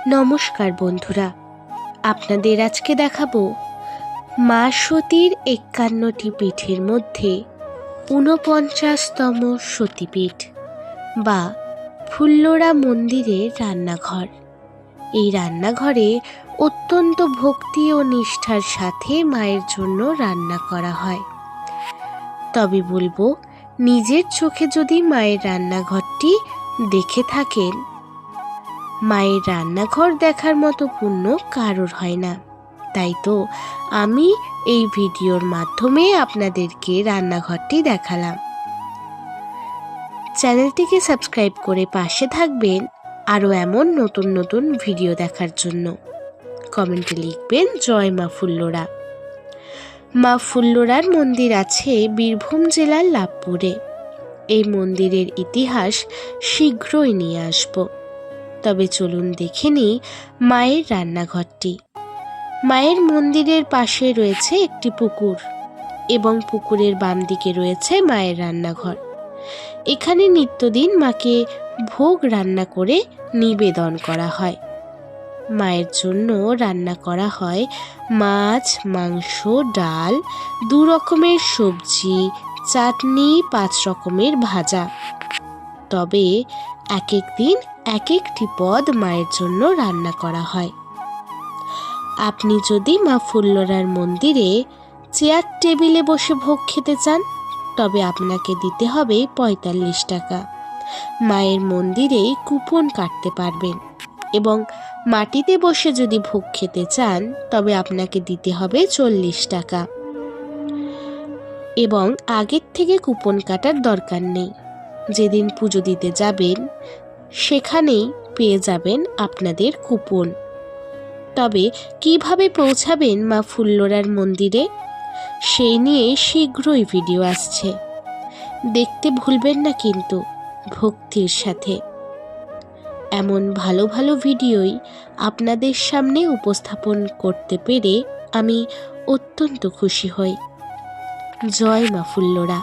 নমস্কার বন্ধুরা, আপনাদের আজকে দেখাবো মা সতীর ৫১টি পীঠের মধ্যে ৪৯তম সতীপীঠ বা ফুল্লরা মন্দিরের রান্নাঘর। এই রান্নাঘরে অত্যন্ত ভক্তি ও নিষ্ঠার সাথে মায়ের জন্য রান্না করা হয়। তবে বলবো, নিজের চোখে যদি মায়ের রান্নাঘরটি দেখে থাকেন, মায়ের রান্নাঘর দেখার মতো পুণ্য কারোর হয় না। তাই তো আমি এই ভিডিওর মাধ্যমে আপনাদেরকে রান্নাঘরটি দেখালাম। চ্যানেলটিকে সাবস্ক্রাইব করে পাশে থাকবেন আরও এমন নতুন নতুন ভিডিও দেখার জন্য। কমেন্টে লিখবেন জয় মা ফুল্লরা। মা ফুল্লরার মন্দির আছে বীরভূম জেলার লাভপুরে। এই মন্দিরের ইতিহাস শীঘ্রই নিয়ে আসব। তবে চলুন দেখে নিই মায়ের রান্নাঘরটি। মায়ের মন্দিরের পাশে রয়েছে একটি পুকুর এবং পুকুরের বাম দিকে রয়েছে মায়ের রান্নাঘর। এখানে নিত্যদিন মাকে ভোগ রান্না করে নিবেদন করা হয়। মায়ের জন্য রান্না করা হয় মাছ, মাংস, ডাল, ২ রকমের সবজি, চাটনি, ৫ রকমের ভাজা। তবে এক এক দিন এক একটি পদ মায়ের জন্য রান্না করা হয়। আপনি যদি মা ফুল্লরার মন্দিরে চেয়ার টেবিলে বসে ভোগ খেতে চান, তবে আপনাকে দিতে হবে ৪৫ টাকা। মায়ের মন্দিরেই কুপন কাটতে পারবেন এবং মাটিতে বসে যদি ভোগ খেতে চান, তবে আপনাকে দিতে হবে ৪০ টাকা। এবং আগের থেকে কুপন কাটার দরকার নেই। যেদিন পুজো দিতে যাবেন সেখানেই পেয়ে যাবেন আপনাদের কুপন। তবে কিভাবে পৌঁছাবেন মা ফুল্লরার মন্দিরে, সেই নিয়ে শীঘ্রই ভিডিও আসছে। দেখতে ভুলবেন না কিন্তু ভক্তির সাথে। এমন ভালো ভালো ভিডিওই আপনাদের সামনে উপস্থাপন করতে পেরে আমি অত্যন্ত খুশি হই। জয় মা ফুল্লরা।